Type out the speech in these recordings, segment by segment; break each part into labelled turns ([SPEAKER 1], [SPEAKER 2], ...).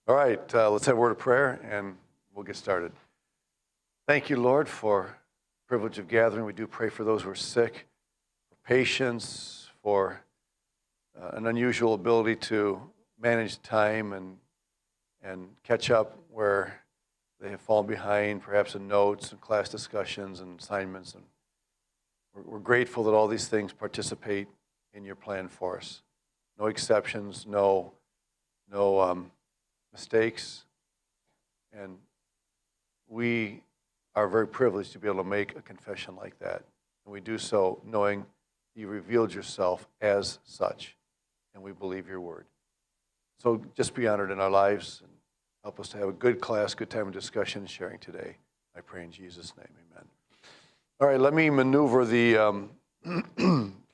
[SPEAKER 1] All right, let's have a word of prayer and we'll get started. Thank you, Lord, for the privilege of gathering. We do pray for those who are sick, for patience, for an unusual ability to manage time and catch up where they have fallen behind, perhaps in notes and class discussions and assignments. And we're grateful that all these things participate in your plan for us. No exceptions, no mistakes, and we are very privileged to be able to make a confession like that. And we do so knowing you revealed yourself as such, and we believe your word. So just be honored in our lives and help us to have a good class, good time of discussion and sharing today. I pray in Jesus' name, amen. All right, let me maneuver the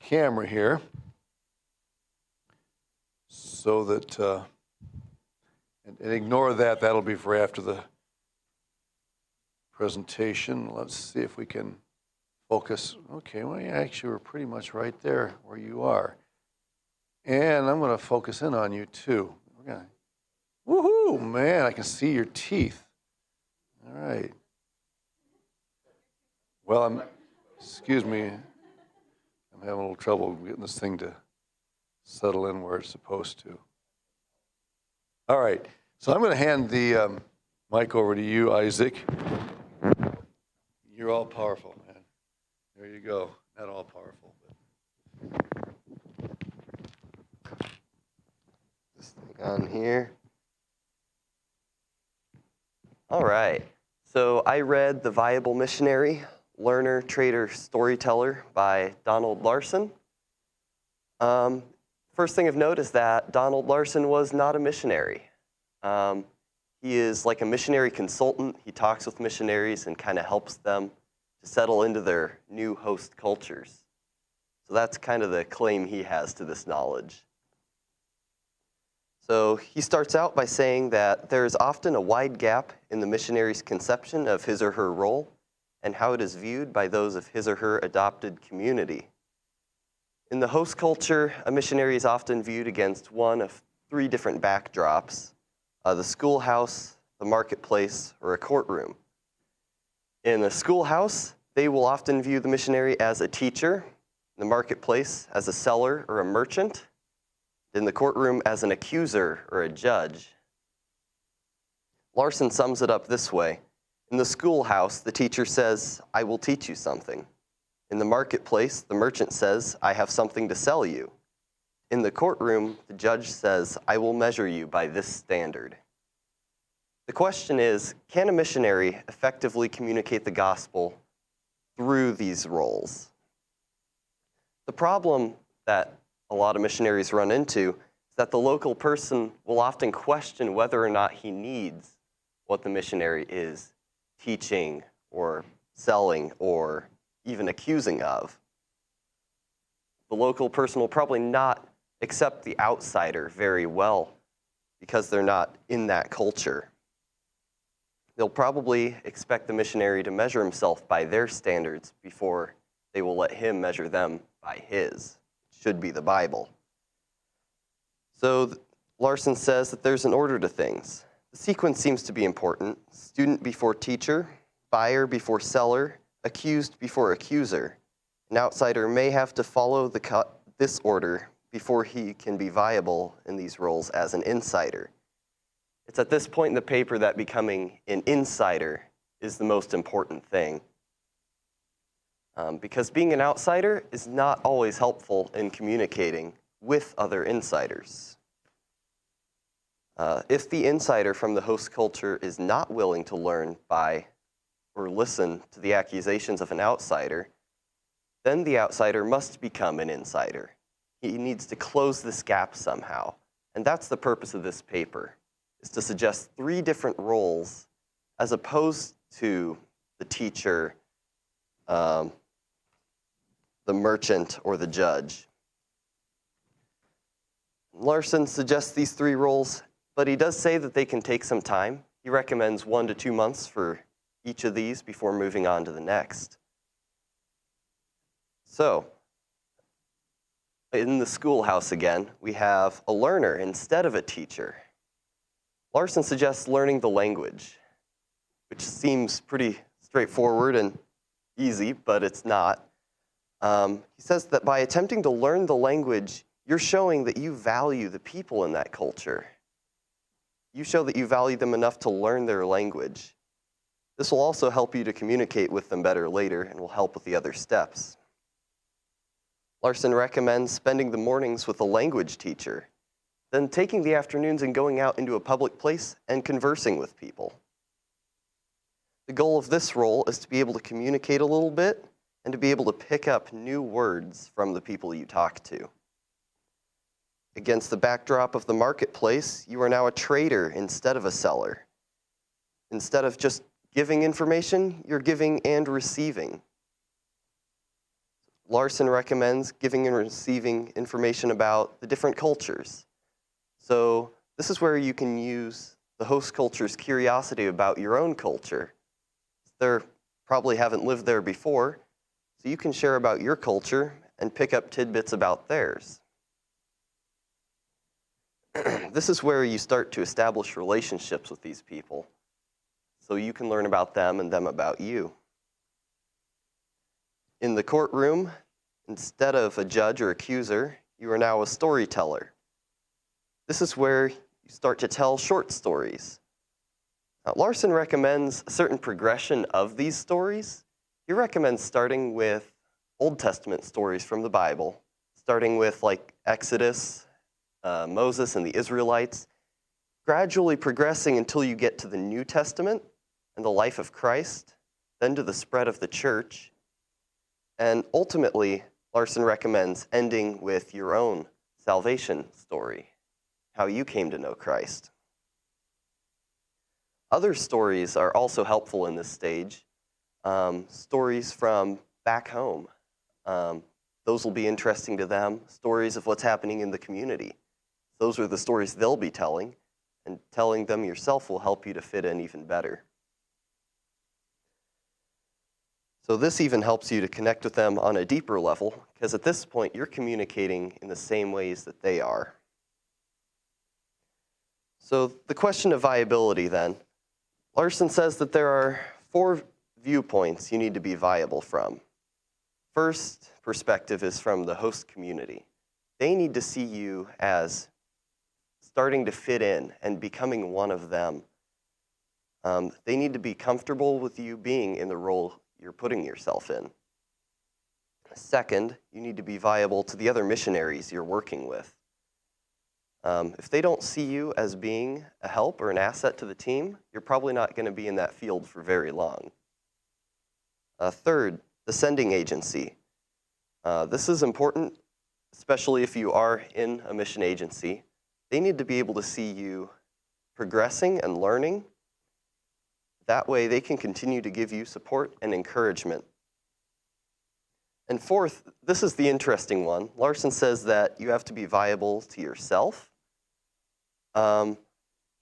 [SPEAKER 1] camera here so that, and ignore that, that'll be for after the presentation. Let's see if we can focus. Okay, well, yeah, actually, we're pretty much right there where you are. And I'm going to focus in on you, too. We're gonna, woohoo, man, I can see your teeth. All right. Well, excuse me, I'm having a little trouble getting this thing to settle in where it's supposed to. All right, so I'm going to hand the mic over to you, Isaac. You're all powerful, man. There you go. Not all powerful, but
[SPEAKER 2] This thing on here. All right. So I read The Viable Missionary, Learner, Trader, Storyteller by Donald Larson. First thing of note is that Donald Larson was not a missionary. He is like a missionary consultant. He talks with missionaries and kind of helps them to settle into their new host cultures. So that's kind of the claim he has to this knowledge. So he starts out by saying that there is often a wide gap in the missionary's conception of his or her role and how it is viewed by those of his or her adopted community. In the host culture, a missionary is often viewed against one of three different backdrops: the schoolhouse, the marketplace, or a courtroom. In the schoolhouse, they will often view the missionary as a teacher, in the marketplace as a seller or a merchant, in the courtroom as an accuser or a judge. Larson sums it up this way. In the schoolhouse, the teacher says, "I will teach you something." In the marketplace, the merchant says, "I have something to sell you." In the courtroom, the judge says, "I will measure you by this standard." The question is, can a missionary effectively communicate the gospel through these roles? The problem that a lot of missionaries run into is that the local person will often question whether or not he needs what the missionary is teaching or selling or even accusing of. The local person will probably not accept the outsider very well because they're not in that culture. They'll probably expect the missionary to measure himself by their standards before they will let him measure them by his. Should be the Bible. So Larson says that there's an order to things. The sequence seems to be important. Student before teacher, buyer before seller, accused before accuser. An outsider may have to follow this order before he can be viable in these roles as an insider. It's at this point in the paper that becoming an insider is the most important thing. Because being an outsider is not always helpful in communicating with other insiders. If the insider from the host culture is not willing to learn by or listen to the accusations of an outsider, then the outsider must become an insider. He needs to close this gap somehow. And that's the purpose of this paper, is to suggest three different roles as opposed to the teacher, the merchant, or the judge. Larson suggests these three roles, but he does say that they can take some time. He recommends 1 to 2 months for each of these before moving on to the next. So, in the schoolhouse again, we have a learner instead of a teacher. Larson suggests learning the language, which seems pretty straightforward and easy, but it's not. He says that by attempting to learn the language, you're showing that you value the people in that culture. You show that you value them enough to learn their language. This will also help you to communicate with them better later and will help with the other steps. Larson recommends spending the mornings with a language teacher, then taking the afternoons and going out into a public place and conversing with people. The goal of this role is to be able to communicate a little bit and to be able to pick up new words from the people you talk to. Against the backdrop of the marketplace, you are now a trader instead of a seller. Instead of just giving information, you're giving and receiving. Larson recommends giving and receiving information about the different cultures. So this is where you can use the host culture's curiosity about your own culture. They probably haven't lived there before, so you can share about your culture and pick up tidbits about theirs. This is where you start to establish relationships with these people, so you can learn about them and them about you. In the courtroom, instead of a judge or accuser, you are now a storyteller. This is where you start to tell short stories. Larson recommends a certain progression of these stories. He recommends starting with Old Testament stories from the Bible, starting with like Exodus, Moses and the Israelites, gradually progressing until you get to the New Testament and the life of Christ, then to the spread of the church, and ultimately, Larson recommends ending with your own salvation story, how you came to know Christ. Other stories are also helpful in this stage. Stories from back home. Those will be interesting to them. Stories of what's happening in the community. Those are the stories they'll be telling, and telling them yourself will help you to fit in even better. So this even helps you to connect with them on a deeper level, because at this point, you're communicating in the same ways that they are. So the question of viability then. Larson says that there are 4 viewpoints you need to be viable from. First perspective is from the host community. They need to see you as starting to fit in and becoming one of them. They need to be comfortable with you being in the role you're putting yourself in. Second, you need to be viable to the other missionaries you're working with. If they don't see you as being a help or an asset to the team, you're probably not going to be in that field for very long. Third, the sending agency. This is important, especially if you are in a mission agency. They need to be able to see you progressing and learning. That way they can continue to give you support and encouragement. And fourth, this is the interesting one. Larson says that you have to be viable to yourself.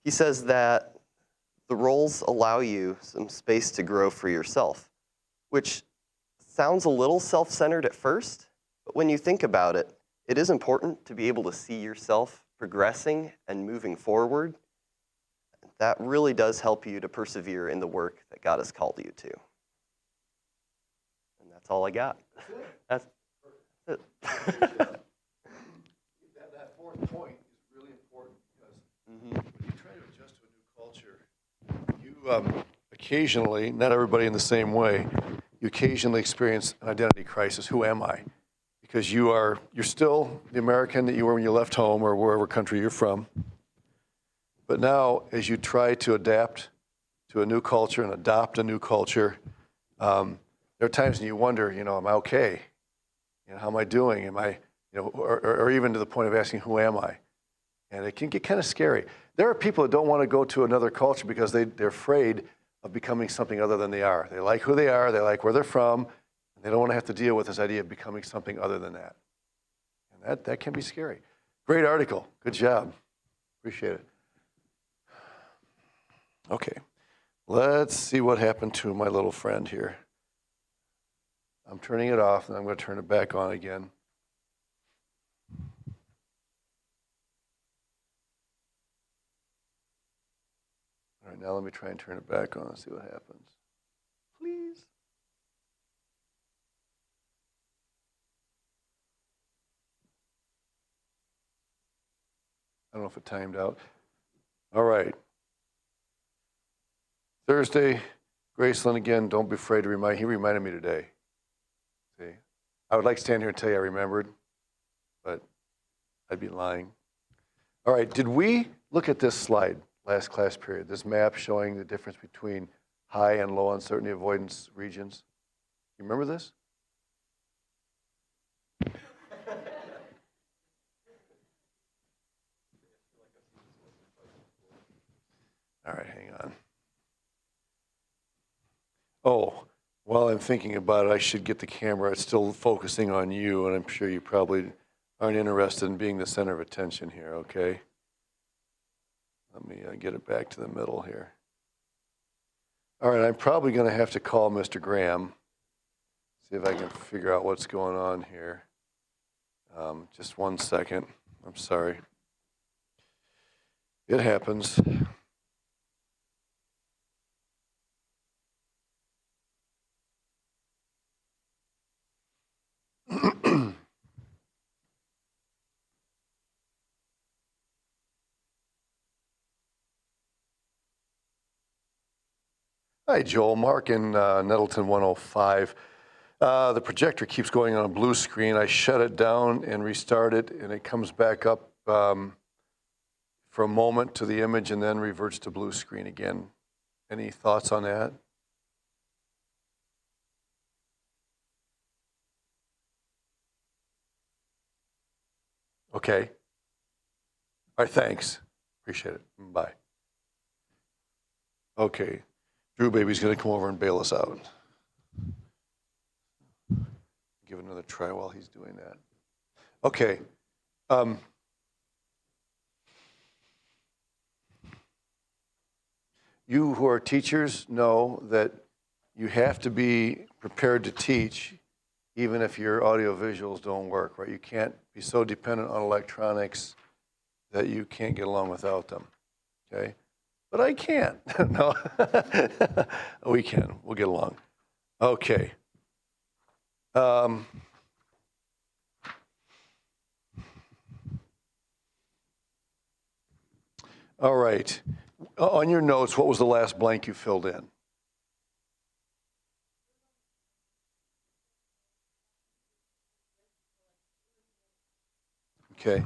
[SPEAKER 2] He says that the roles allow you some space to grow for yourself, which sounds a little self-centered at first, but when you think about it, it is important to be able to see yourself progressing and moving forward. That really does help you to persevere in the work that God has called you to. And that's all I got. That's it.
[SPEAKER 1] That 4th point is really important because when you try to adjust to a new culture, you occasionally, not everybody in the same way, you occasionally experience an identity crisis. Who am I? Because you're still the American that you were when you left home or wherever country you're from. But now, as you try to adapt to a new culture and adopt a new culture, there are times when you wonder, am I okay? How am I doing? Am I, or even to the point of asking, who am I? And it can get kind of scary. There are people that don't want to go to another culture because they're afraid of becoming something other than they are. They like who they are, they like where they're from, and they don't want to have to deal with this idea of becoming something other than that. And that can be scary. Great article. Good job. Appreciate it. Okay, let's see what happened to my little friend here. I'm turning it off, and I'm going to turn it back on again. now let me try and turn it back on and see what happens. Please. I don't know if it timed out. All right. Thursday, Graceland again, don't be afraid to remind. He reminded me today. See, I would like to stand here and tell you I remembered, but I'd be lying. All right, did we look at this slide last class period, this map showing the difference between high and low uncertainty avoidance regions? You remember this? All right, hang on. Oh, while I'm thinking about it, I should get the camera. It's still focusing on you, and I'm sure you probably aren't interested in being the center of attention here, okay? Let me get it back to the middle here. All right, I'm probably going to have to call Mr. Graham, see if I can figure out what's going on here. Just 1 second. I'm sorry. It happens. Hi, Joel. Mark in Nettleton 105. The projector keeps going on a blue screen. I shut it down and restart it, and it comes back up for a moment to the image and then reverts to blue screen again. Any thoughts on that? Okay. All right, thanks. Appreciate it. Bye. Okay. Drew Baby's going to come over and bail us out. Give it another try while he's doing that. Okay. You who are teachers know that you have to be prepared to teach even if your audio visuals don't work, right? You can't be so dependent on electronics that you can't get along without them, okay? But I can't. No, we can. We'll get along. Okay. All right. On your notes, what was the last blank you filled in? Okay.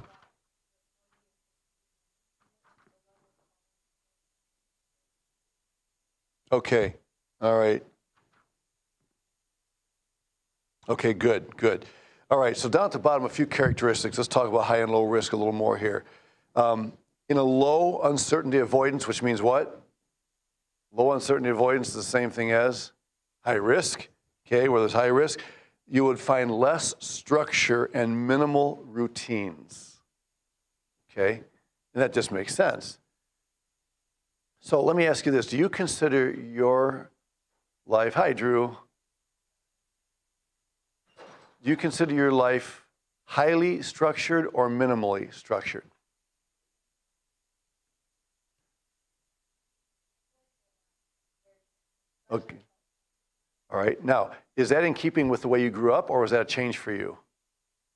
[SPEAKER 1] Okay. All right. Okay, good, good. All right, so down at the bottom, a few characteristics. Let's talk about high and low risk a little more here. In a low uncertainty avoidance, which means what? Low uncertainty avoidance is the same thing as high risk, okay, where there's high risk. You would find less structure and minimal routines, okay? And that just makes sense. So let me ask you this. Do you consider your life, hi, Drew. Do you consider your life highly structured or minimally structured? Okay. All right. Now, is that in keeping with the way you grew up, or was that a change for you?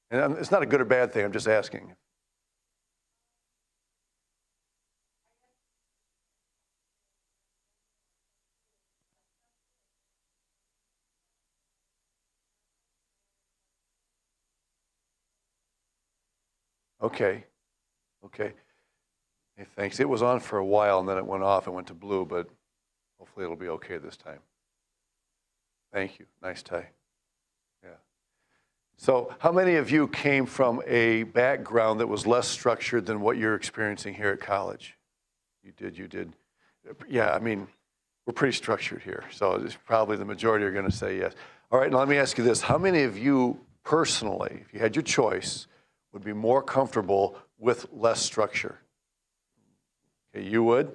[SPEAKER 1] And it's not a good or bad thing. I'm just asking. Okay. Okay. Hey, thanks. It was on for a while, and then it went off. It went to blue, but hopefully it'll be okay this time. Thank you. Nice tie. Yeah. So how many of you came from a background that was less structured than what you're experiencing here at college? You did, you did. Yeah, I mean, we're pretty structured here, so it's probably the majority are going to say yes. All right, now let me ask you this. How many of you personally, if you had your choice, would be more comfortable with less structure? Okay, you would?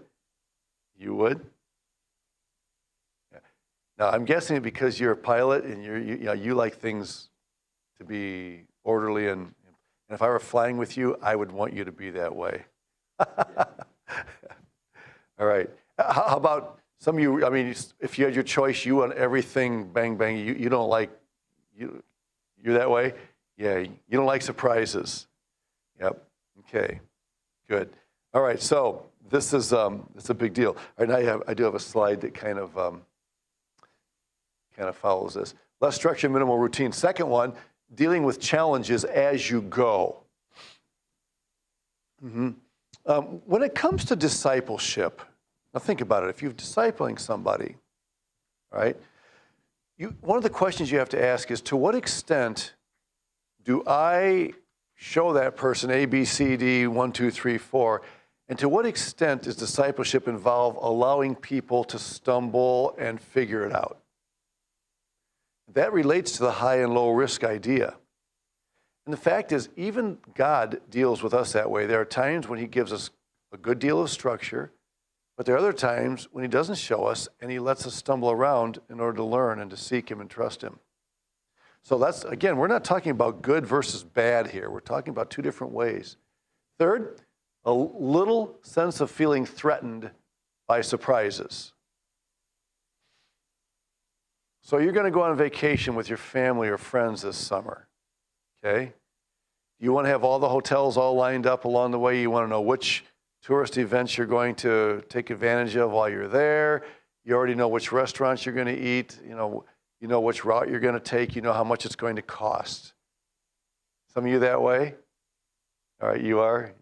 [SPEAKER 1] You would? Yeah. Now, I'm guessing because you're a pilot and you like things to be orderly, and if I were flying with you, I would want you to be that way. All right. How about some of you, I mean, if you had your choice, you want everything bang, bang, you don't like, you're that way? Yeah, you don't like surprises. Yep, okay, good. All right, so this is, it's a big deal. All right, now I do have a slide that kind of follows this. Less structure, minimal routine. Second one, dealing with challenges as you go. When it comes to discipleship, now think about it. If you're discipling somebody, right, one of the questions you have to ask is, to what extent do I show that person A, B, C, D, 1, 2, 3, 4, and to what extent does discipleship involve allowing people to stumble and figure it out? That relates to the high and low risk idea. And the fact is, even God deals with us that way. There are times when he gives us a good deal of structure, but there are other times when he doesn't show us and he lets us stumble around in order to learn and to seek him and trust him. So that's, again, we're not talking about good versus bad here. We're talking about two different ways. Third, a little sense of feeling threatened by surprises. So you're going to go on vacation with your family or friends this summer, okay? You want to have all the hotels all lined up along the way. You want to know which tourist events you're going to take advantage of while you're there. You already know which restaurants you're going to eat. You know which route you're going to take. You know how much it's going to cost. Some of you that way? All right, you are?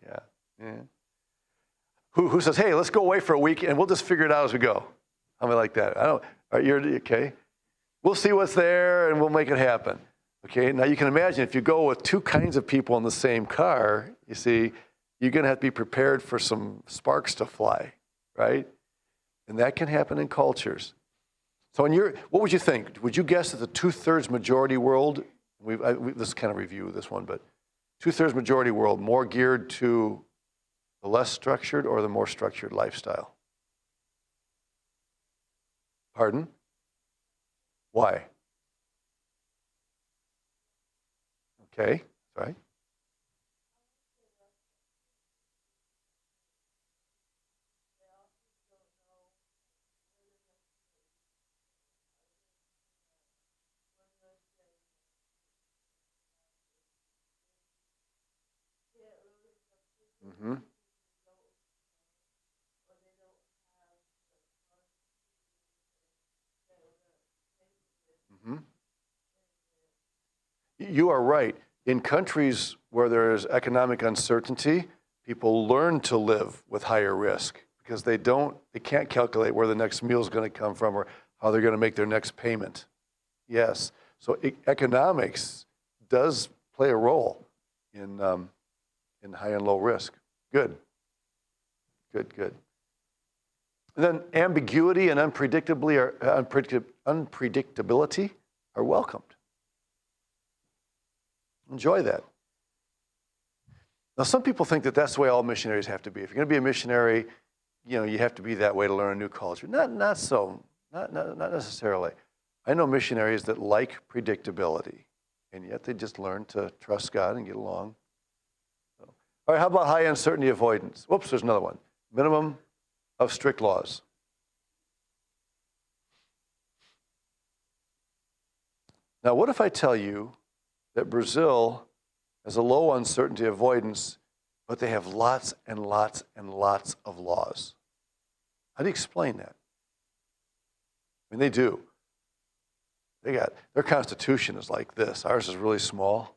[SPEAKER 1] Yeah. Who says, hey, let's go away for a week and we'll just figure it out as we go? How many like that? I don't. All right, you're okay. We'll see what's there and we'll make it happen. Okay, now you can imagine if you go with two kinds of people in the same car, you see, you're going to have to be prepared for some sparks to fly, right? And that can happen in cultures. So what would you think? Would you guess that the 2/3 majority world, this is kind of review this one, but 2/3 majority world more geared to the less structured or the more structured lifestyle? Pardon? Why? Okay, right. Mm-hmm. Mm-hmm. You are right. In countries where there is economic uncertainty, people learn to live with higher risk because they can't calculate where the next meal is going to come from or how they're going to make their next payment. Yes. So economics does play a role in high and low risk. Good. Good. And then ambiguity and unpredictability are welcomed. Enjoy that. Now, some people think that that's the way all missionaries have to be. If you're going to be a missionary, you have to be that way to learn a new culture. Not so. Not necessarily. I know missionaries that like predictability, and yet they just learn to trust God and get along. So, all right, how about high uncertainty avoidance? Whoops, there's another one. Minimum of strict laws. Now, what if I tell you that Brazil has a low uncertainty avoidance, but they have lots and lots and lots of laws? How do you explain that? I mean, they do. Their constitution is like this. Ours is really small.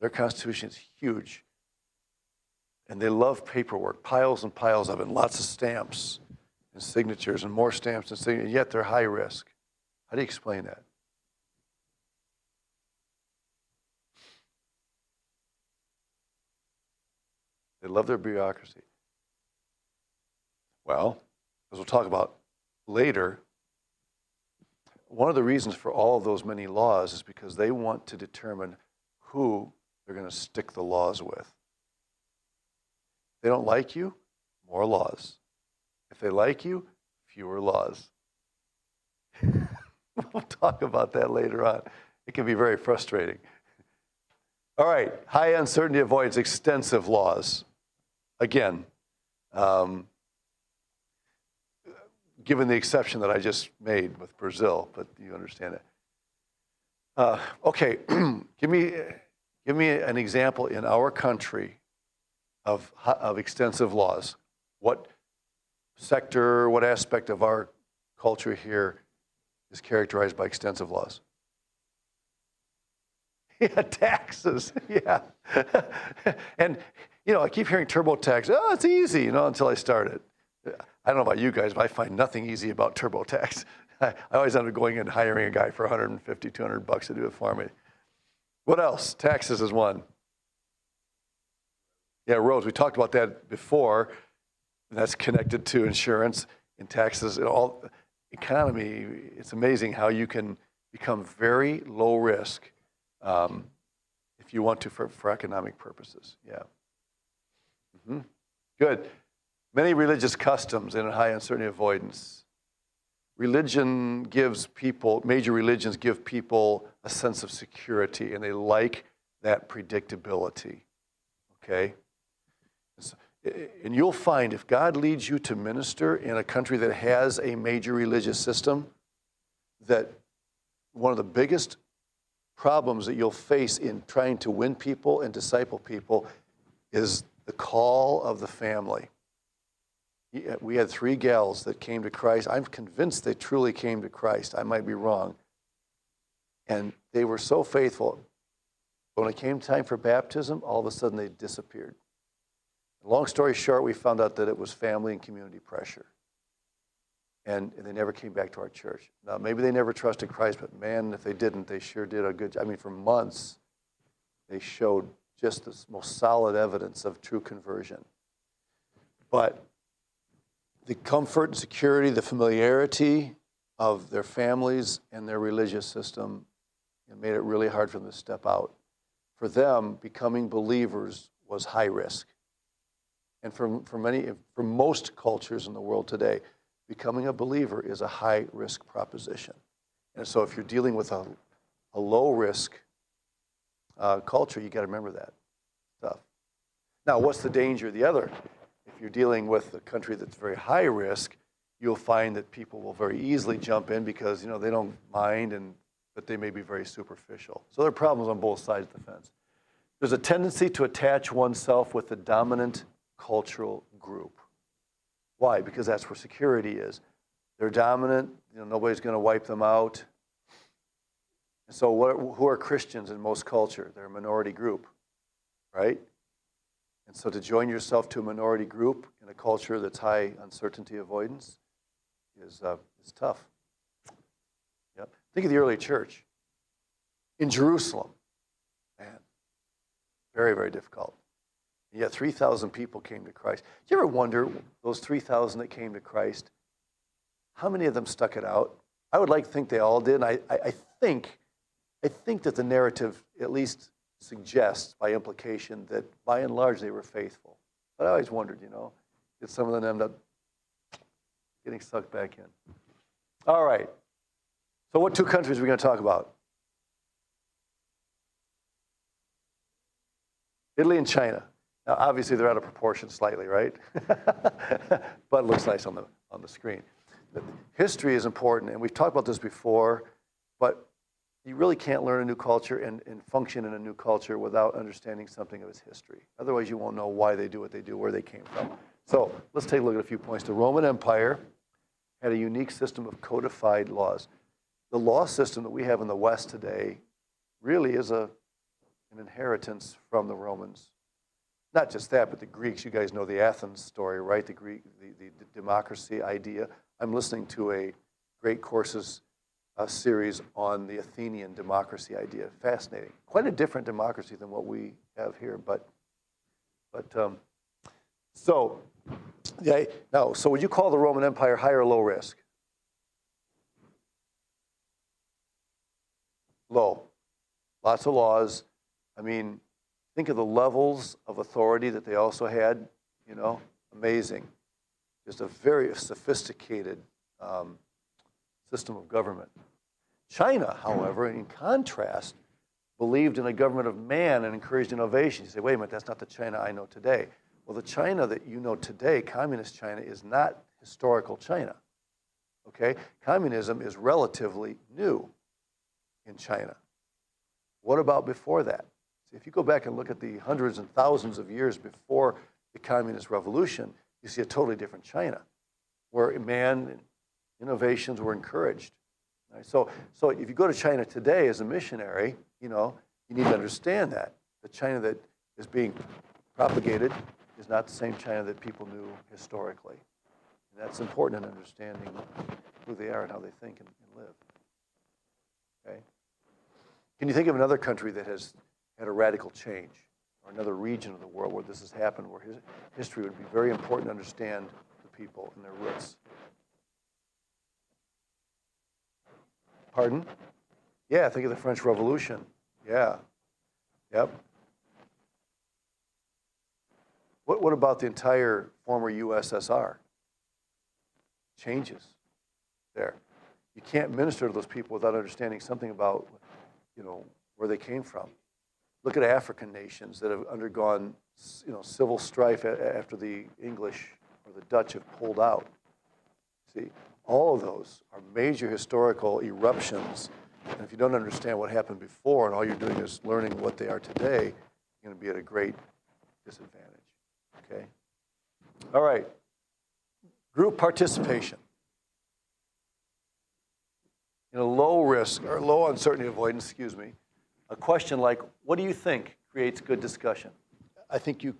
[SPEAKER 1] Their constitution is huge. And they love paperwork, piles and piles of it, and lots of stamps and signatures and more stamps and signatures, and yet they're high risk. How do you explain that? They love their bureaucracy. Well, as we'll talk about later, one of the reasons for all of those many laws is because they want to determine who they're going to stick the laws with. If they don't like you, more laws. If they like you, fewer laws. We'll talk about that later on. It can be very frustrating. All right, high uncertainty avoidance, extensive laws. Again, given the exception that I just made with Brazil, but you understand it. Okay, give me an example in our country of extensive laws. What sector, what aspect of our culture here is characterized by extensive laws? Yeah, taxes. Yeah. And, I keep hearing TurboTax. Oh, it's easy, until I start it. I don't know about you guys, but I find nothing easy about TurboTax. I always end up going and hiring a guy for $150, $200 to do it for me. What else? Taxes is one. Yeah, roads. We talked about that before. That's connected to insurance and taxes. All economy. It's amazing how you can become very low risk if you want to for economic purposes. Yeah. Mm-hmm. Good. Many religious customs and high uncertainty avoidance. Major religions give people a sense of security, and they like that predictability. Okay? And you'll find if God leads you to minister in a country that has a major religious system, that one of the biggest problems that you'll face in trying to win people and disciple people is the call of the family. We had 3 gals that came to Christ. I'm convinced they truly came to Christ. I might be wrong. And they were so faithful. When it came time for baptism, all of a sudden they disappeared. Long story short, we found out that it was family and community pressure. And they never came back to our church. Now, maybe they never trusted Christ, but man, if they didn't, they sure did a good job. I mean, for months, they showed just the most solid evidence of true conversion. But the comfort and security, the familiarity of their families and their religious system, it made it really hard for them to step out. For them, becoming believers was high risk. And for most cultures in the world today, becoming a believer is a high-risk proposition. And so if you're dealing with a low-risk culture, you got to remember that stuff. Now, what's the danger of the other? If you're dealing with a country that's very high risk, you'll find that people will very easily jump in because they don't mind, but they may be very superficial. So there are problems on both sides of the fence. There's a tendency to attach oneself with the dominant cultural group. Why? Because that's where security is. They're dominant. Nobody's going to wipe them out. And so who are Christians in most culture? They're a minority group, right? And so to join yourself to a minority group in a culture that's high uncertainty avoidance is tough. Yep. Think of the early church. In Jerusalem, man, very, very difficult. And yet 3,000 people came to Christ. Do you ever wonder, those 3,000 that came to Christ, how many of them stuck it out? I would like to think they all did. And I think that the narrative at least suggests by implication that by and large they were faithful. But I always wondered, did some of them end up getting sucked back in? All right. So what 2 countries are we going to talk about? Italy and China. Now, obviously, they're out of proportion slightly, right? But it looks nice on the screen. History is important, and we've talked about this before, but you really can't learn a new culture and function in a new culture without understanding something of its history. Otherwise, you won't know why they do what they do, where they came from. So let's take a look at a few points. The Roman Empire had a unique system of codified laws. The law system that we have in the West today really is an inheritance from the Romans. Not just that, but the Greeks. You guys know the Athens story, right? The democracy idea. I'm listening to a great courses series on the Athenian democracy idea. Fascinating. Quite a different democracy than what we have here, so would you call the Roman Empire high or low risk? Low. Lots of laws. I mean, think of the levels of authority that they also had, amazing. Just a very sophisticated system of government. China, however, in contrast, believed in a government of man and encouraged innovation. You say, wait a minute, that's not the China I know today. Well, the China that you know today, communist China, is not historical China. okay? Communism is relatively new in China. What about before that? See, if you go back and look at the hundreds and thousands of years before the Communist Revolution, you see a totally different China, where man and innovations were encouraged. Right? So if you go to China today as a missionary, you need to understand that. The China that is being propagated is not the same China that people knew historically. And that's important in understanding who they are and how they think and live. Okay? Can you think of another country that has had a radical change, or another region of the world where this has happened, where history would be very important to understand the people and their roots? Pardon? Yeah, think of the French Revolution. Yeah. Yep. What about the entire former USSR? Changes there. You can't minister to those people without understanding something about, where they came from. Look at African nations that have undergone, civil strife after the English or the Dutch have pulled out. See, all of those are major historical eruptions. And if you don't understand what happened before and all you're doing is learning what they are today, you're going to be at a great disadvantage. Okay? All right. Group participation. In a low risk or low uncertainty avoidance, a question like, what do you think creates good discussion? I think you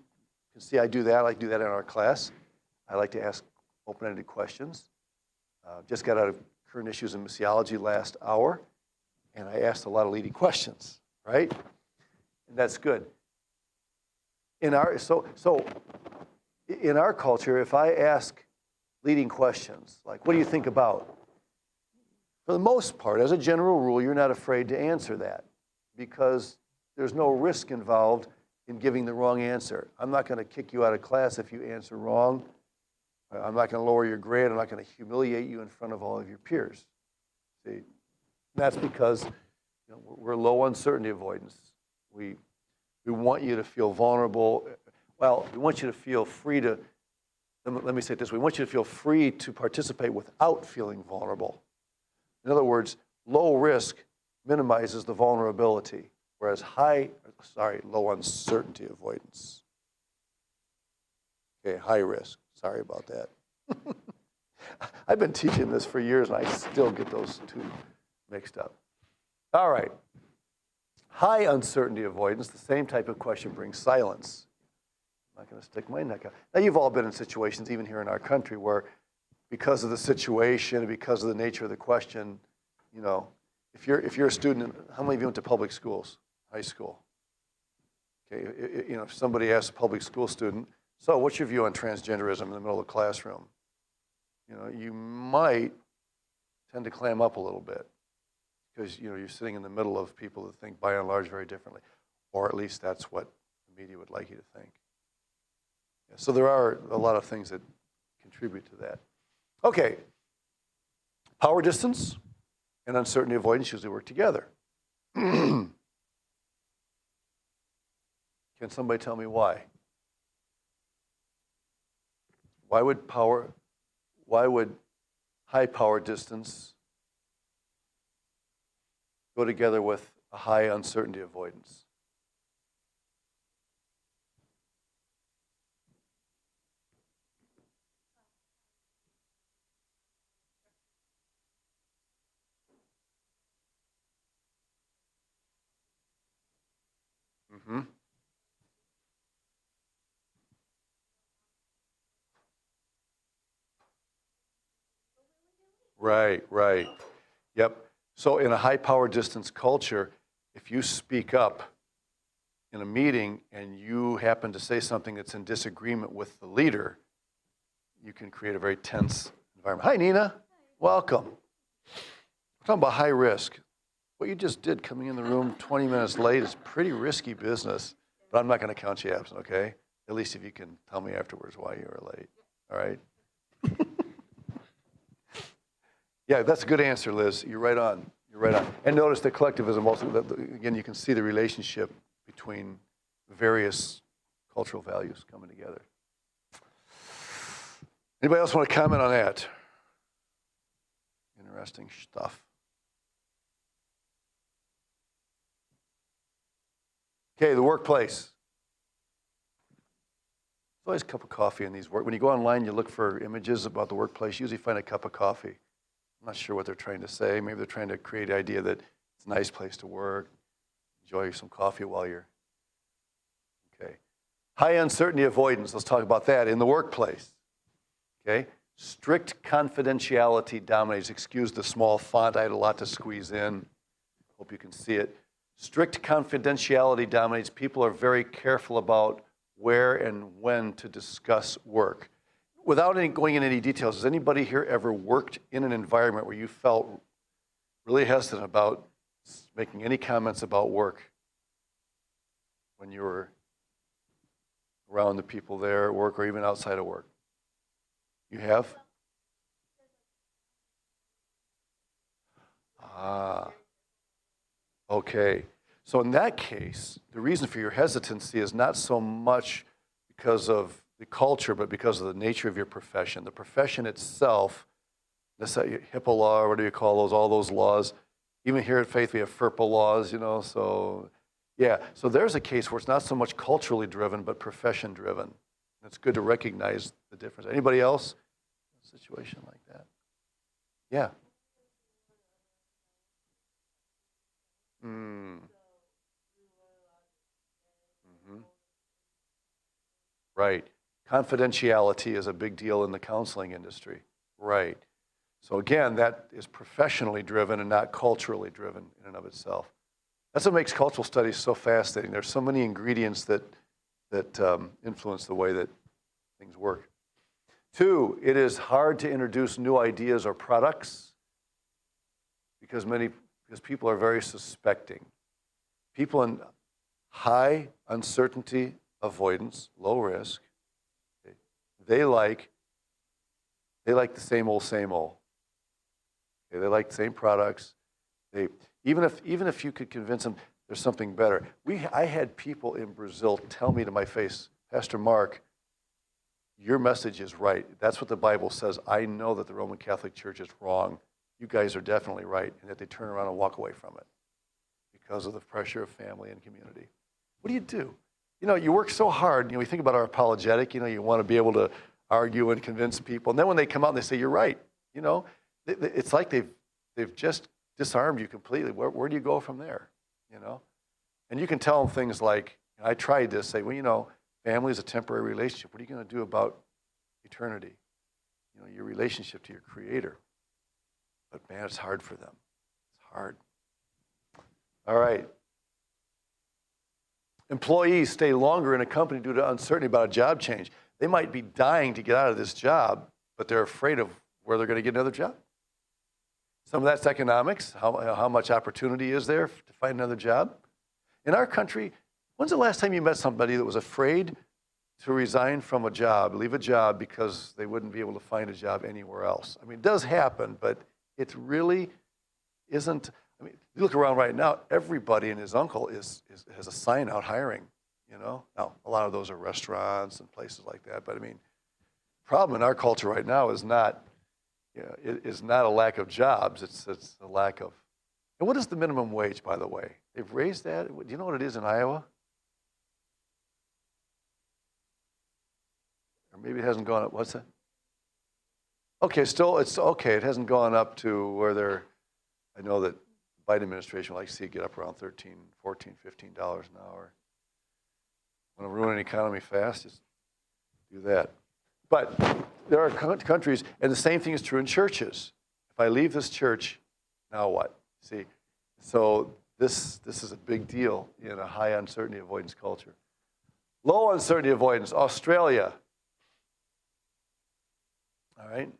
[SPEAKER 1] can see I do that. I like to do that in our class. I like to ask open-ended questions. Just got out of current issues in missiology last hour, and I asked a lot of leading questions, right? And that's good. In our culture, if I ask leading questions, like, what do you think about? For the most part, as a general rule, you're not afraid to answer that because there's no risk involved in giving the wrong answer. I'm not going to kick you out of class if you answer wrong. I'm not going to lower your grade. I'm not going to humiliate you in front of all of your peers. See, that's because we're low uncertainty avoidance. We want you to feel vulnerable. Well, we want you to feel free to, let me say it this way, we want you to feel free to participate without feeling vulnerable. In other words, low risk minimizes the vulnerability, whereas low uncertainty avoidance. Okay, high risk. Sorry about that. I've been teaching this for years, and I still get those two mixed up. All right. High uncertainty avoidance, the same type of question brings silence. I'm not going to stick my neck out. Now, you've all been in situations, even here in our country, where because of the situation, because of the nature of the question, if you're a student, how many of you went to public schools, high school? Okay, if somebody asks a public school student, so what's your view on transgenderism in the middle of the classroom? You might tend to clam up a little bit because, you're sitting in the middle of people that think by and large very differently, or at least that's what the media would like you to think. Yeah, so there are a lot of things that contribute to that. Okay, power distance and uncertainty avoidance usually work together. Can somebody tell me why? Why would high power distance go together with a high uncertainty avoidance? Mm-hmm. Right. Yep. So in a high power distance culture, if you speak up in a meeting and you happen to say something that's in disagreement with the leader, you can create a very tense environment. Hi, Nina. Welcome. We're talking about high risk. What you just did coming in the room 20 minutes late is pretty risky business, but I'm not going to count you absent, okay? At least if you can tell me afterwards why you were late, all right? Yeah, that's a good answer, Liz. You're right on. And notice that collectivism also, again, you can see the relationship between various cultural values coming together. Anybody else want to comment on that? Interesting stuff. Okay, the workplace. There's always a cup of coffee in these work. When you go online, you look for images about the workplace, you usually find a cup of coffee. I'm not sure what they're trying to say. Maybe they're trying to create the idea that it's a nice place to work. Enjoy some coffee while you're, okay. High uncertainty avoidance, let's talk about that in the workplace, okay? Strict confidentiality dominates. Excuse the small font, I had a lot to squeeze in. Hope you can see it. Strict confidentiality dominates. People are very careful about where and when to discuss work. Without going into any details, has anybody here ever worked in an environment where you felt really hesitant about making any comments about work when you were around the people there at work or even outside of work? You have? Ah, okay. So in that case, the reason for your hesitancy is not so much because of the culture, but because of the nature of your profession. The profession itself, this HIPAA law, or what do you call those, all those laws. Even here at Faith, we have FERPA laws, so yeah. So there's a case where it's not so much culturally driven, but profession driven. It's good to recognize the difference. Anybody else in a situation like that? Yeah. Right. Confidentiality is a big deal in the counseling industry. Right. So again, that is professionally driven and not culturally driven in and of itself. That's what makes cultural studies so fascinating. There's so many ingredients that influence the way that things work. 2, it is hard to introduce new ideas or products because people are very suspecting. People in high uncertainty avoidance, low risk, they like the same old, same old. Okay, they like the same products. Even if you could convince them there's something better. I had people in Brazil tell me to my face, Pastor Mark, your message is right. That's what the Bible says. I know that the Roman Catholic Church is wrong. You guys are definitely right. And that they turn around and walk away from it because of the pressure of family and community. What do? You work so hard. We think about our apologetic. You want to be able to argue and convince people. And then when they come out and they say, you're right, it's like they've just disarmed you completely. Where do you go from there? And you can tell them things like, I tried this, say, well, family is a temporary relationship. What are you going to do about eternity? Your relationship to your Creator. But man, it's hard for them. It's hard. All right. Employees stay longer in a company due to uncertainty about a job change. They might be dying to get out of this job, but they're afraid of where they're going to get another job. Some of that's economics. How much opportunity is there to find another job? In our country, when's the last time you met somebody that was afraid to resign from a job, leave a job because they wouldn't be able to find a job anywhere else? I mean, it does happen, but it really isn't. I mean, you look around right now, everybody and his uncle has a sign out hiring, Now, a lot of those are restaurants and places like that, but I mean, problem in our culture right now is not, it is not a lack of jobs, it's a lack of, and what is the minimum wage, by the way? They've raised that. Do you know what it is in Iowa? Or maybe it hasn't gone up, what's that? Okay, it's okay, it hasn't gone up to where I know that Biden administration would like to see it get up around $13, $14, $15 an hour. Want to ruin an economy fast? Just do that. But there are countries, and the same thing is true in churches. If I leave this church, now what? See, so this is a big deal in a high uncertainty avoidance culture. Low uncertainty avoidance, Australia. All right.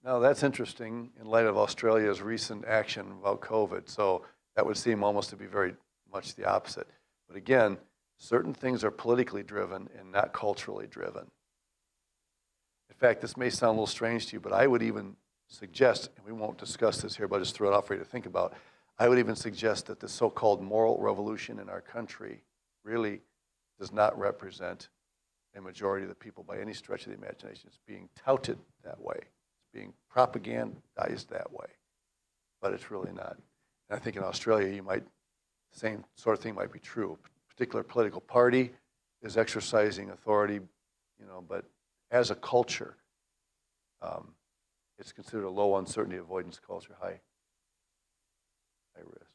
[SPEAKER 1] Now, that's interesting in light of Australia's recent action about COVID. So that would seem almost to be very much the opposite. But again, certain things are politically driven and not culturally driven. In fact, this may sound a little strange to you, but I would even suggest, and we won't discuss this here, but I'll just throw it out for you to think about, I would even suggest that the so-called moral revolution in our country really does not represent a majority of the people by any stretch of the imagination. It's being touted that way. Being propagandized that way. but it's really not. And I think in Australia, same sort of thing might be true. A particular political party is exercising authority, but as a culture, it's considered a low uncertainty avoidance culture, high risk.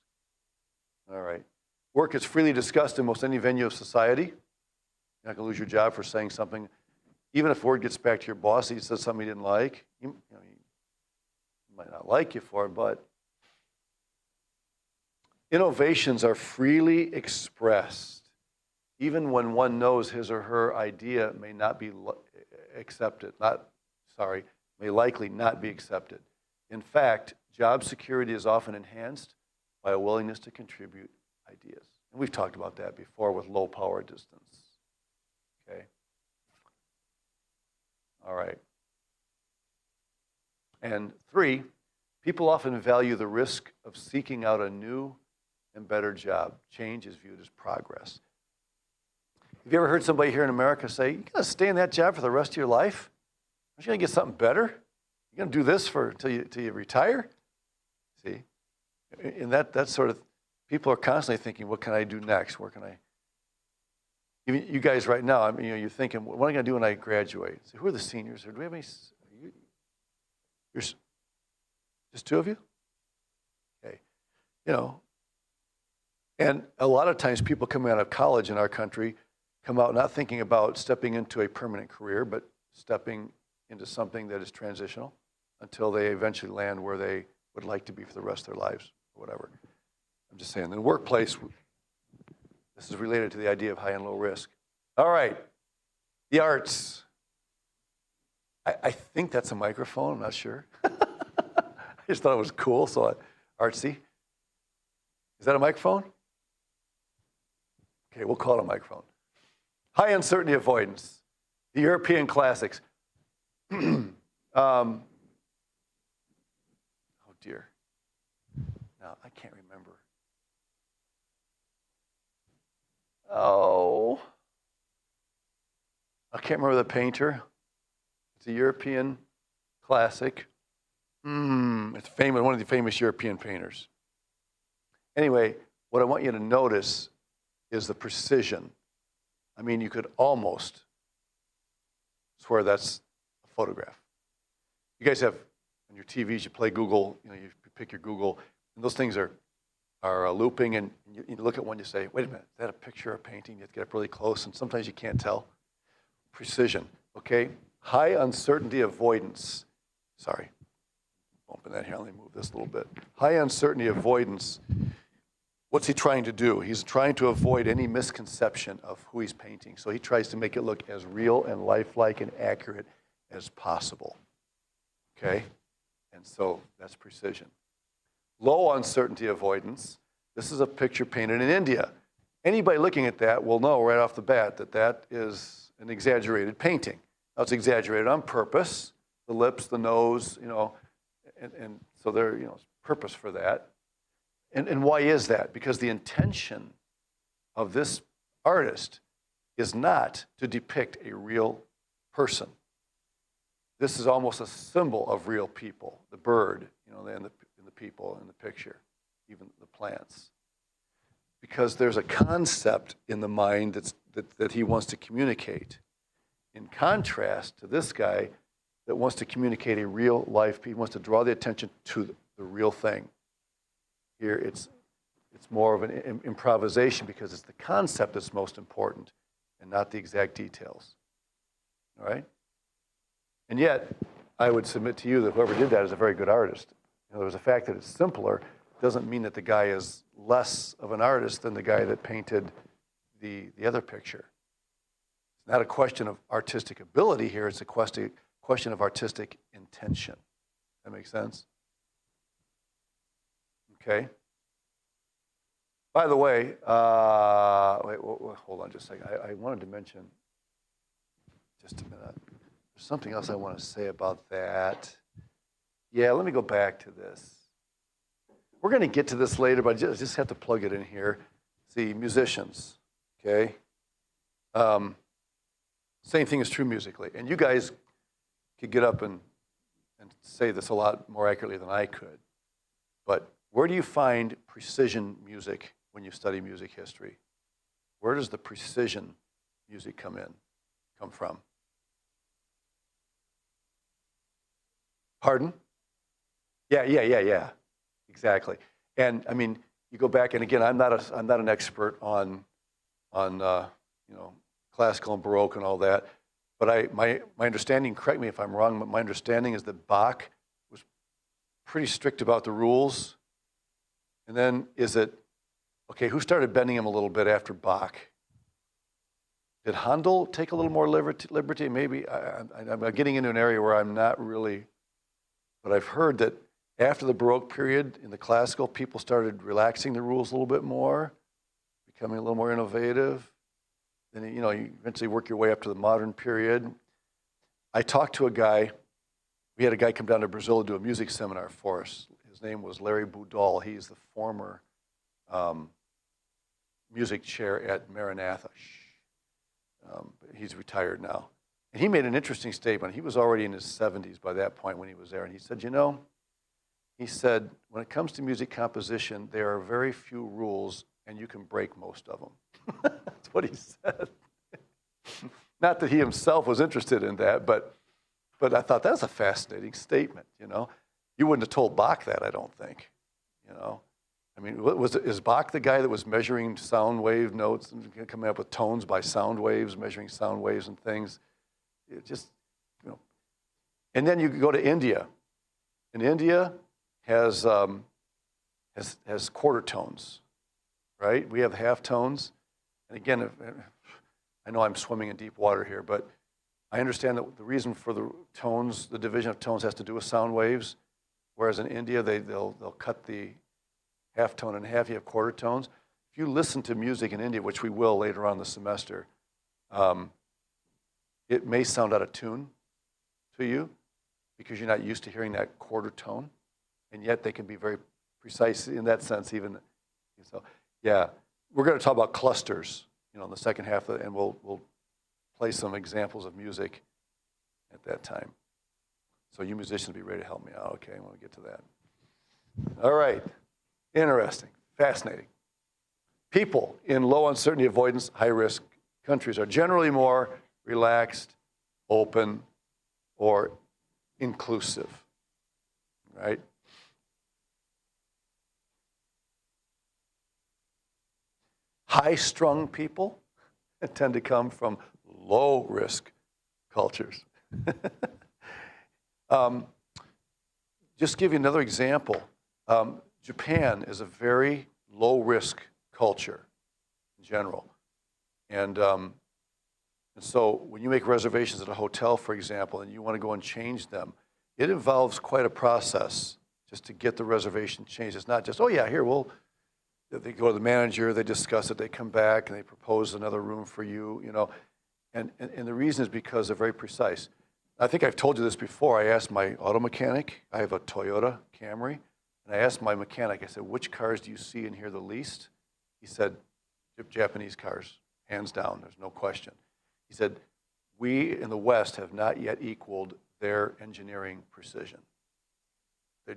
[SPEAKER 1] All right. Work is freely discussed in most any venue of society. You're not going to lose your job for saying something. Even if word gets back to your boss, he says something he didn't like, he might not like you for it, but innovations are freely expressed, even when one knows his or her idea may not be accepted, may likely not be accepted. In fact, job security is often enhanced by a willingness to contribute ideas. And we've talked about that before with low power distance. Okay? All right. And 3, people often value the risk of seeking out a new and better job. Change is viewed as progress. Have you ever heard somebody here in America say, you're going to stay in that job for the rest of your life? Aren't you going to get something better? You're going to do this till you retire? See? And that sort of, people are constantly thinking, what can I do next? Where can I? Even you guys right now, you're thinking, what am I going to do when I graduate? So who are the seniors? Or do we have any? You're just 2 of you? Okay. And a lot of times people coming out of college in our country come out not thinking about stepping into a permanent career, but stepping into something that is transitional until they eventually land where they would like to be for the rest of their lives, or whatever. I'm just saying, in the workplace, this is related to the idea of high and low risk. All right, the arts. I think that's a microphone, I'm not sure. I just thought it was cool, so artsy. Is that a microphone? Okay, we'll call it a microphone. High uncertainty avoidance, the European classics. Oh dear. Now, I can't remember. Oh. I can't remember the painter. It's a European classic. It's famous, one of the famous European painters. Anyway, what I want you to notice is the precision. I mean, you could almost swear that's a photograph. You guys have, on your TVs, you play Google, you pick your Google, and those things are looping, and you look at one, you say, wait a minute, is that a picture or a painting? You have to get up really close, and sometimes you can't tell. Precision, okay? High uncertainty avoidance. Sorry, open that here, let me move this a little bit. High uncertainty avoidance. What's he trying to do? He's trying to avoid any misconception of who he's painting. So he tries to make it look as real and lifelike and accurate as possible. Okay? And so that's precision. Low uncertainty avoidance. This is a picture painted in India. Anybody looking at that will know right off the bat that that is an exaggerated painting. Now it's exaggerated on purpose. The lips, the nose, and so there's purpose for that. And why is that? Because the intention of this artist is not to depict a real person. This is almost a symbol of real people, the bird, and the people in the picture, even the plants. Because there's a concept in the mind that he wants to communicate. In contrast to this guy that wants to communicate a real life, he wants to draw the attention to the real thing. Here it's more of an improvisation because it's the concept that's most important and not the exact details. All right? And yet, I would submit to you that whoever did that is a very good artist. There's the fact that it's simpler doesn't mean that the guy is less of an artist than the guy that painted the other picture. It's not a question of artistic ability here, it's a question of artistic intention. That makes sense? Okay. By the way, wait, hold on just a second. I wanted to mention, just a minute. There's something else I want to say about that. Yeah, let me go back to this. We're going to get to this later, but I just have to plug it in here. See, musicians, okay? Same thing is true musically. And you guys could get up and say this a lot more accurately than I could. But where do you find precision music when you study music history? Where does the precision music come from? Pardon? Yeah. Exactly. And I mean, you go back, and again, I'm not an expert on classical and Baroque and all that, but my understanding, correct me if I'm wrong, but my understanding is that Bach was pretty strict about the rules. And then who started bending him a little bit after Bach? Did Handel take a little more liberty? Maybe I'm getting into an area where I'm not really, but I've heard that after the Baroque period in the classical, people started relaxing the rules a little bit more, becoming a little more innovative. Then, you eventually work your way up to the modern period. I talked to a guy, we had a guy come down to Brazil to do a music seminar for us. His name was Larry Budal. He's the former music chair at Maranatha. He's retired now. And he made an interesting statement. He was already in his 70s by that point when he was there. And he said, when it comes to music composition, there are very few rules, and you can break most of them. That's what he said. Not that he himself was interested in that, but I thought that's a fascinating statement. You wouldn't have told Bach that, I don't think. I mean, is Bach the guy that was measuring sound wave notes and coming up with tones by sound waves, measuring sound waves and things? It just, And then you go to India, and India has quarter tones, right? We have half tones. And again, I know I'm swimming in deep water here, but I understand that the reason for the tones, the division of tones, has to do with sound waves, whereas in India, they'll cut the half tone in half. You have quarter tones. If you listen to music in India, which we will later on in the semester, it may sound out of tune to you because you're not used to hearing that quarter tone, and yet they can be very precise in that sense. Even so, yeah, we're going to talk about clusters, in the second half, and we'll play some examples of music at that time. So you musicians be ready to help me out, okay, when we get to that. All right, interesting, fascinating. People in low uncertainty avoidance, high-risk countries are generally more relaxed, open, or inclusive, right? High-strung people tend to come from low-risk cultures. Just give you another example. Japan is a very low-risk culture in general. And so when you make reservations at a hotel, for example, and you want to go and change them, it involves quite a process just to get the reservation changed. It's not just, oh yeah, here, they go to the manager, they discuss it, they come back, and they propose another room for you, And the reason is because they're very precise. I think I've told you this before. I asked my auto mechanic, I have a Toyota Camry, and I asked my mechanic, I said, which cars do you see in here the least? He said, Japanese cars, hands down, there's no question. He said, we in the West have not yet equaled their engineering precision. They're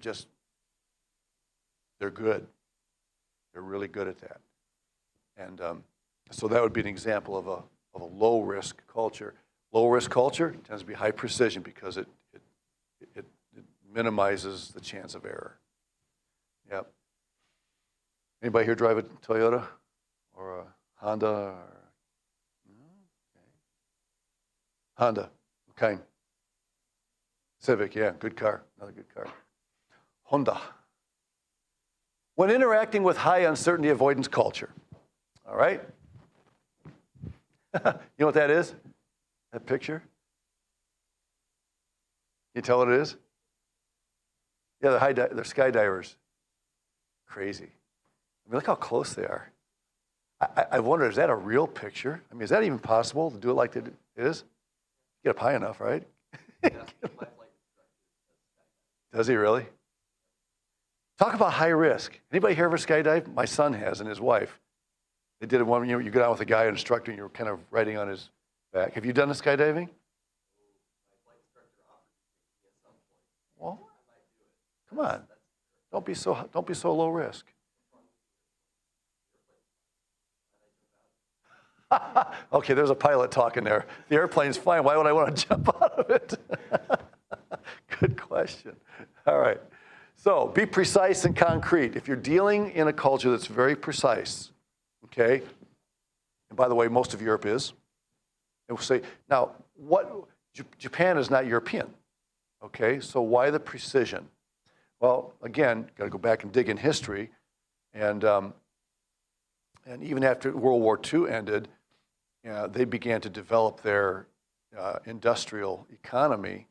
[SPEAKER 1] good. They're really good at that. And so that would be an example of a low-risk culture. Low-risk culture tends to be high precision because it minimizes the chance of error. Yep. Anybody here drive a Toyota or a Honda? Okay. Honda, okay. Civic, yeah, good car, another good car. Honda. When interacting with high uncertainty avoidance culture, all right? You know what that is? That picture? You tell what it is? Yeah, they're skydivers. Crazy. I mean, look how close they are. I wonder, is that a real picture? I mean, is that even possible to do it like it is? Get up high enough, right? Does he really? Talk about high risk. Anybody here ever skydive? My son has, and his wife. They did it one, you go down with a guy, an instructor, and you're kind of riding on his back. Have you done the skydiving? Well, come on. Don't be so low risk. Okay, there's a pilot talking there. The airplane's flying. Why would I want to jump out of it? Good question. All right. So be precise and concrete. If you're dealing in a culture that's very precise, okay, and by the way, most of Europe is, and we'll say, now, Japan is not European, okay, so why the precision? Well, again, got to go back and dig in history, and even after World War II ended, they began to develop their industrial economy,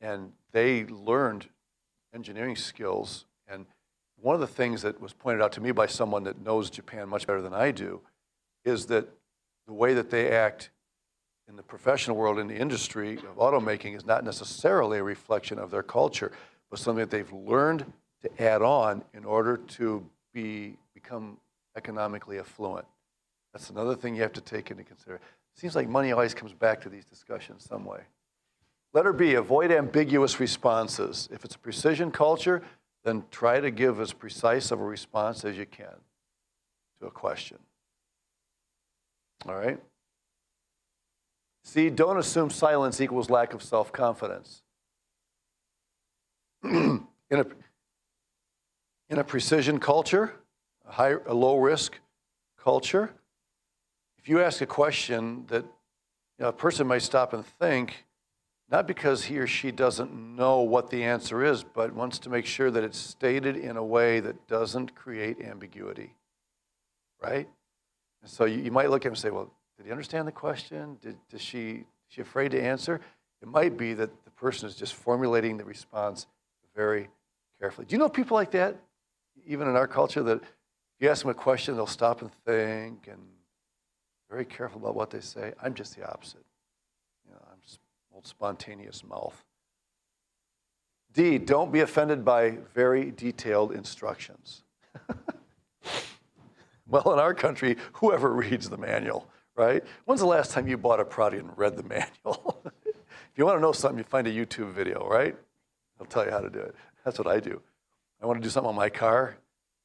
[SPEAKER 1] and they learned engineering skills. And one of the things that was pointed out to me by someone that knows Japan much better than I do is that the way that they act in the professional world, in the industry of automaking, is not necessarily a reflection of their culture, but something that they've learned to add on in order to become economically affluent. That's another thing you have to take into consideration. Seems like money always comes back to these discussions some way. Letter B, avoid ambiguous responses. If it's a precision culture, then try to give as precise of a response as you can to a question. All right? C, don't assume silence equals lack of self-confidence. In a precision culture, a low-risk culture, if you ask a question that a person might stop and think, not because he or she doesn't know what the answer is, but wants to make sure that it's stated in a way that doesn't create ambiguity, right? And so you might look at him and say, well, did he understand the question? Is she afraid to answer? It might be that the person is just formulating the response very carefully. Do you know people like that, even in our culture, that if you ask them a question, they'll stop and think and very careful about what they say? I'm just the opposite. I'm just old spontaneous mouth. D, don't be offended by very detailed instructions. Well, in our country, whoever reads the manual, right? When's the last time you bought a product and read the manual? If you want to know something, you find a YouTube video, right? I'll tell you how to do it. That's what I do. I want to do something on my car.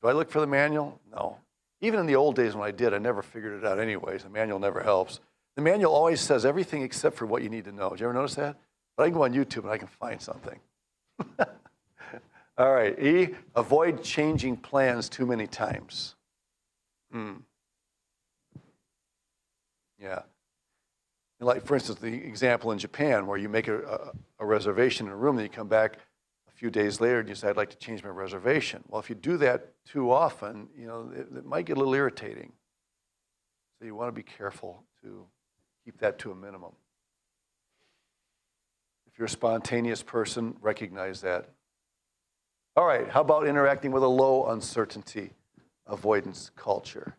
[SPEAKER 1] Do I look for the manual? No. Even in the old days when I did, I never figured it out anyways. The manual never helps. The manual always says everything except for what you need to know. Did you ever notice that? But I can go on YouTube and I can find something. All right, E, avoid changing plans too many times. Yeah. Like, for instance, the example in Japan where you make a reservation in a room, then you come back a few days later and you say, I'd like to change my reservation. Well, if you do that too often, it might get a little irritating. So you want to be careful to keep that to a minimum. If you're a spontaneous person, recognize that. All right, how about interacting with a low uncertainty avoidance culture?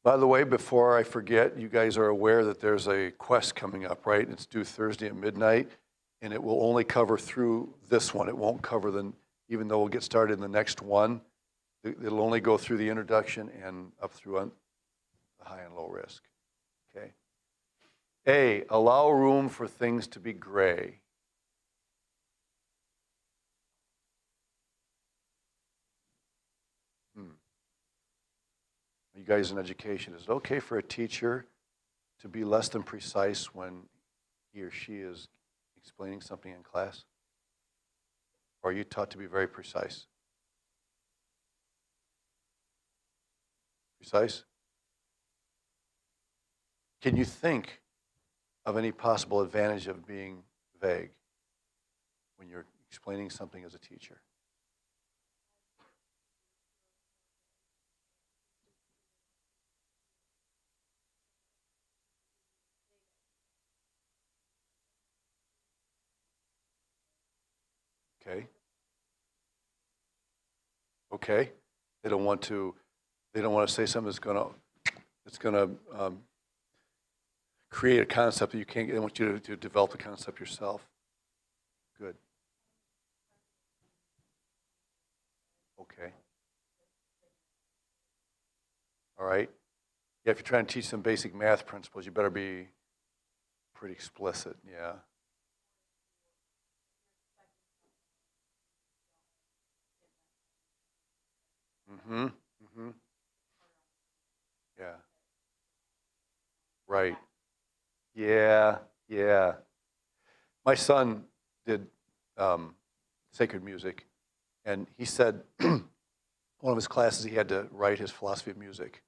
[SPEAKER 1] By the way, before I forget, you guys are aware that there's a quest coming up, right? It's due Thursday at midnight, and it will only cover through this one. It won't cover even though we'll get started in the next one, it'll only go through the introduction and up through the high and low risk, okay? A, allow room for things to be gray. You guys in education, is it okay for a teacher to be less than precise when he or she is explaining something in class? Or are you taught to be very precise? Precise? Can you think of any possible advantage of being vague when you're explaining something as a teacher? Okay. Okay. They don't want to say something that's gonna create a concept that you can't. They want you to develop the concept yourself. Good. Okay. All right. Yeah, if you're trying to teach some basic math principles, you better be pretty explicit. Yeah. Mm-hmm. Mm-hmm. Yeah. Right. Yeah. Yeah. My son did sacred music, and he said one of his classes he had to write his philosophy of music,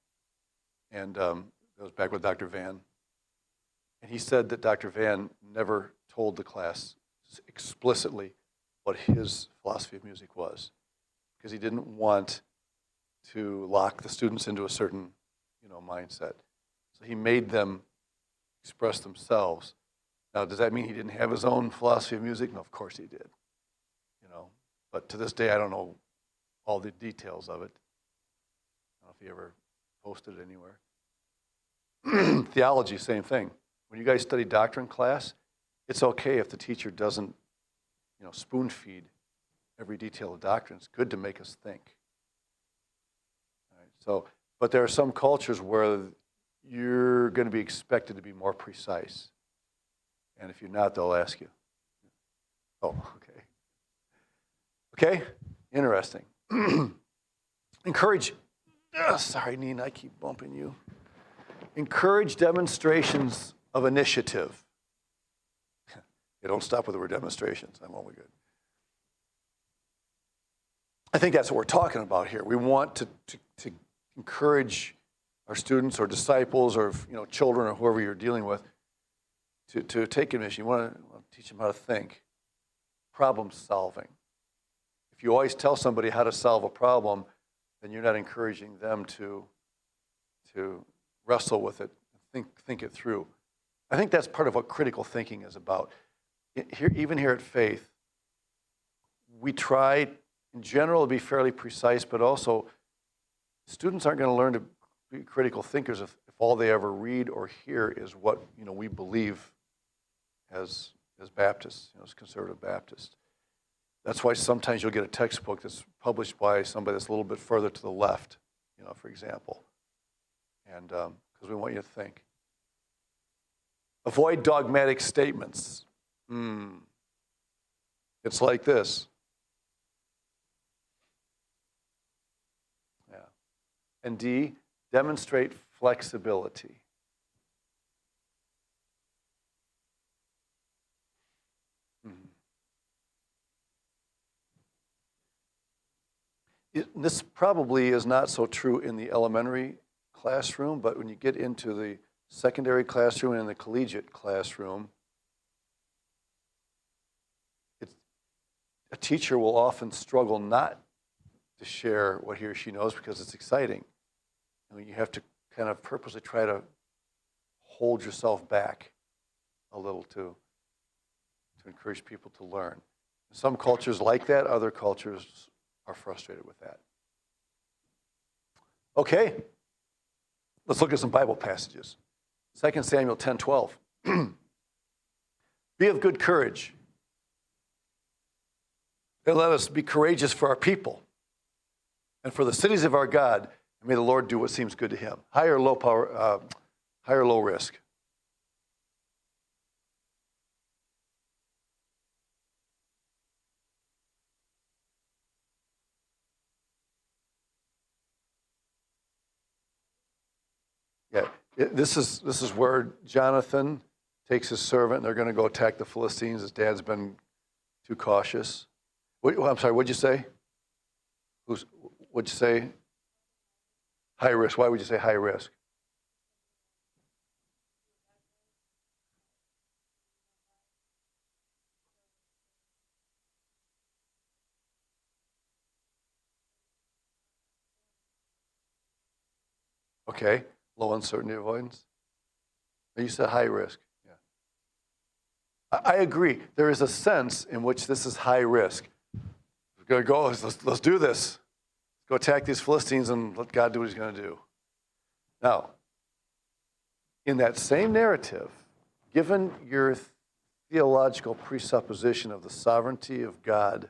[SPEAKER 1] and it was back with Dr. Van, and he said that Dr. Van never told the class explicitly what his philosophy of music was, because he didn't want to lock the students into a certain, mindset. So he made them express themselves. Now, does that mean he didn't have his own philosophy of music? No, of course he did. But to this day, I don't know all the details of it. I don't know if he ever posted it anywhere. Theology, same thing. When you guys study doctrine class, it's okay if the teacher doesn't, spoon feed every detail of doctrine. It's good to make us think. All right, so, but there are some cultures where you're going to be expected to be more precise. And if you're not, they'll ask you. Oh, okay. Okay? Interesting. Encourage, sorry, Nina, I keep bumping you. Encourage demonstrations of initiative. They don't stop with the word demonstrations. I'm only good. I think that's what we're talking about here. We want to encourage our students or disciples or children or whoever you're dealing with to take initiative. You want to teach them how to think. Problem solving. If you always tell somebody how to solve a problem, then you're not encouraging them to wrestle with it, think it through. I think that's part of what critical thinking is about. Even here at Faith, we try, in general, to be fairly precise, but also students aren't going to learn to be critical thinkers if all they ever read or hear is what we believe as Baptists, as conservative Baptists. That's why sometimes you'll get a textbook that's published by somebody that's a little bit further to the left, for example, and because we want you to think. Avoid dogmatic statements. It's like this. Yeah. And D, demonstrate flexibility. This probably is not so true in the elementary classroom, but when you get into the secondary classroom and the collegiate classroom, a teacher will often struggle not to share what he or she knows because it's exciting. And you have to kind of purposely try to hold yourself back a little to encourage people to learn. Some cultures like that, other cultures are frustrated with that. Okay, let's look at some Bible passages. 2 Samuel 10:12. Be of good courage, and let us be courageous for our people and for the cities of our God, and may the Lord do what seems good to him. High or low power, high or low risk? Yeah, this is where Jonathan takes his servant, and they're going to go attack the Philistines. His dad's been too cautious. I'm sorry, what'd you say? What'd you say? High risk. Why would you say high risk? Okay, low uncertainty avoidance. You said high risk. Yeah, I agree. There is a sense in which this is high risk. We're going to go. Let's do this. Let's go attack these Philistines and let God do what He's going to do. Now, in that same narrative, given your theological presupposition of the sovereignty of God,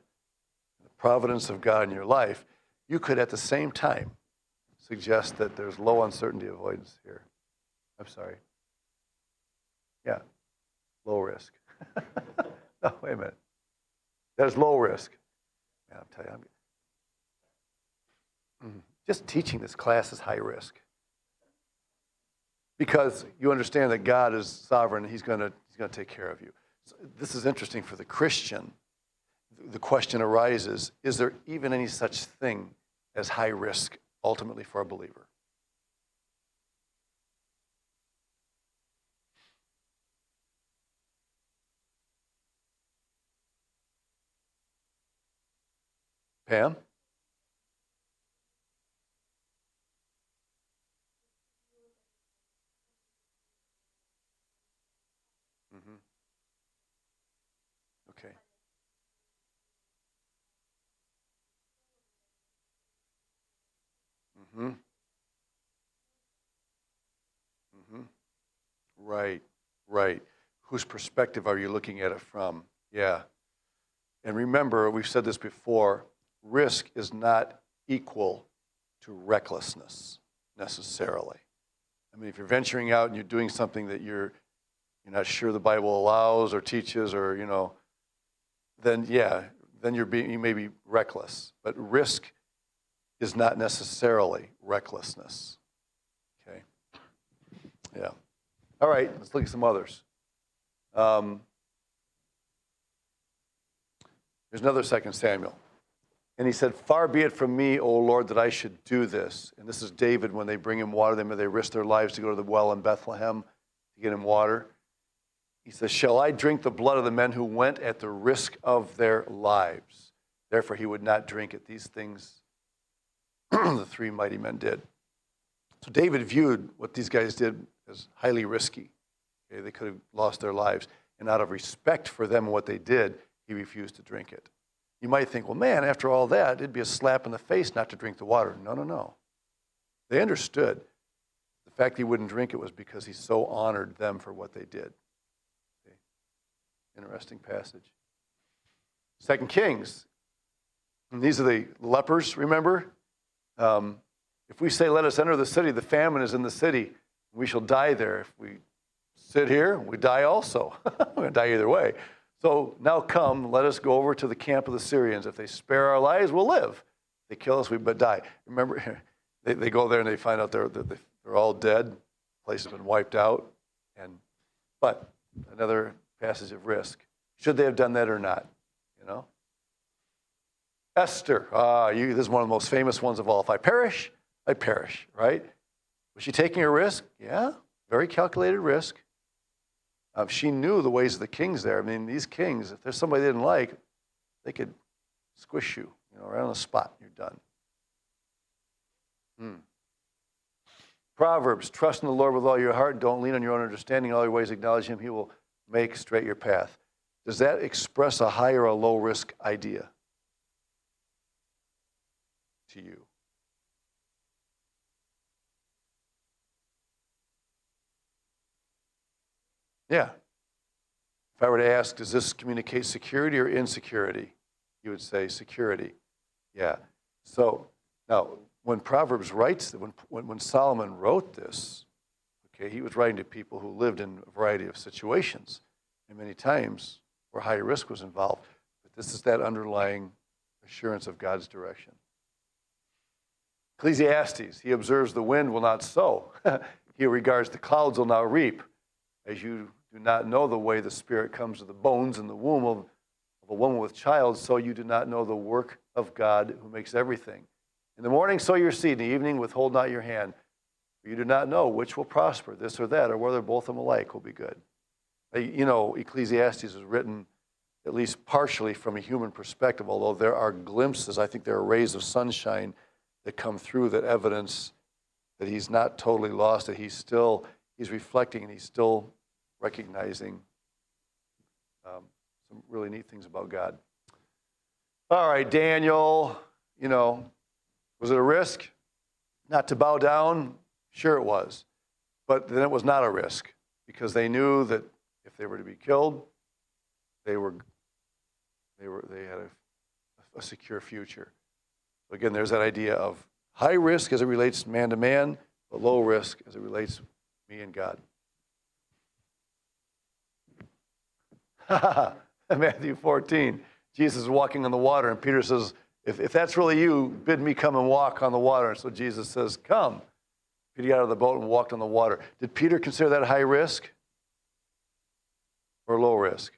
[SPEAKER 1] the providence of God in your life, you could at the same time suggest that there's low uncertainty avoidance here. I'm sorry. Yeah, low risk. No, wait a minute. There's low risk. Yeah, I'll tell you. just teaching this class is high risk. Because you understand that God is sovereign, he's going to take care of you. So this is interesting for the Christian. The question arises, is there even any such thing as high risk ultimately for a believer? Pam? Mm-hmm. Okay. Mm-hmm. Mm-hmm. Right, right. Whose perspective are you looking at it from? Yeah. And remember, we've said this before, risk is not equal to recklessness necessarily. I mean, if you're venturing out and you're doing something that you're not sure the Bible allows or teaches or, then yeah, then you may be reckless. But risk is not necessarily recklessness. Okay? Yeah. All right, let's look at some others. There's another 2 Samuel. And he said, far be it from me, O Lord, that I should do this. And this is David when they bring him water. They risk their lives to go to the well in Bethlehem to get him water. He says, shall I drink the blood of the men who went at the risk of their lives? Therefore he would not drink it. These things the three mighty men did. So David viewed what these guys did as highly risky. Okay, they could have lost their lives. And out of respect for them and what they did, he refused to drink it. You might think, well, man, after all that, it'd be a slap in the face not to drink the water. No, no, no. They understood. The fact he wouldn't drink it was because he so honored them for what they did. Okay. Interesting passage. 2 Kings. And these are the lepers, remember? If we say, let us enter the city, the famine is in the city, we shall die there. If we sit here, we die also. We're going to die either way. So now come, let us go over to the camp of the Syrians. If they spare our lives, we'll live. If they kill us, we but die. Remember, they go there and they find out they're all dead. The place has been wiped out. But another passage of risk. Should they have done that or not? Esther, this is one of the most famous ones of all. If I perish, I perish, right? Was she taking a risk? Yeah, very calculated risk. She knew the ways of the kings there. I mean, these kings, if there's somebody they didn't like, they could squish you, right on the spot. You're done. Proverbs, trust in the Lord with all your heart. Don't lean on your own understanding. In all your ways acknowledge him. He will make straight your path. Does that express a high or a low risk idea to you? Yeah. If I were to ask, does this communicate security or insecurity? You would say security. Yeah. So now, when Proverbs writes, when Solomon wrote this, okay, he was writing to people who lived in a variety of situations, and many times where high risk was involved. But this is that underlying assurance of God's direction. Ecclesiastes, he observes the wind will not sow. He regards the clouds will not reap. As you do not know the way the Spirit comes to the bones in the womb of a woman with child, so you do not know the work of God who makes everything. In the morning sow your seed, in the evening withhold not your hand. For you do not know which will prosper, this or that, or whether both of them alike will be good. Ecclesiastes is written at least partially from a human perspective, although there are glimpses, I think there are rays of sunshine that come through that evidence that he's not totally lost, that he's reflecting and he's still recognizing some really neat things about God. All right, Daniel, was it a risk not to bow down? Sure it was. But then it was not a risk because they knew that if they were to be killed, they had a secure future. So again, there's that idea of high risk as it relates man to man, but low risk as it relates me and God. Matthew 14, Jesus is walking on the water, and Peter says, if that's really you, bid me come and walk on the water. And so Jesus says, come. Peter got out of the boat and walked on the water. Did Peter consider that high risk or low risk?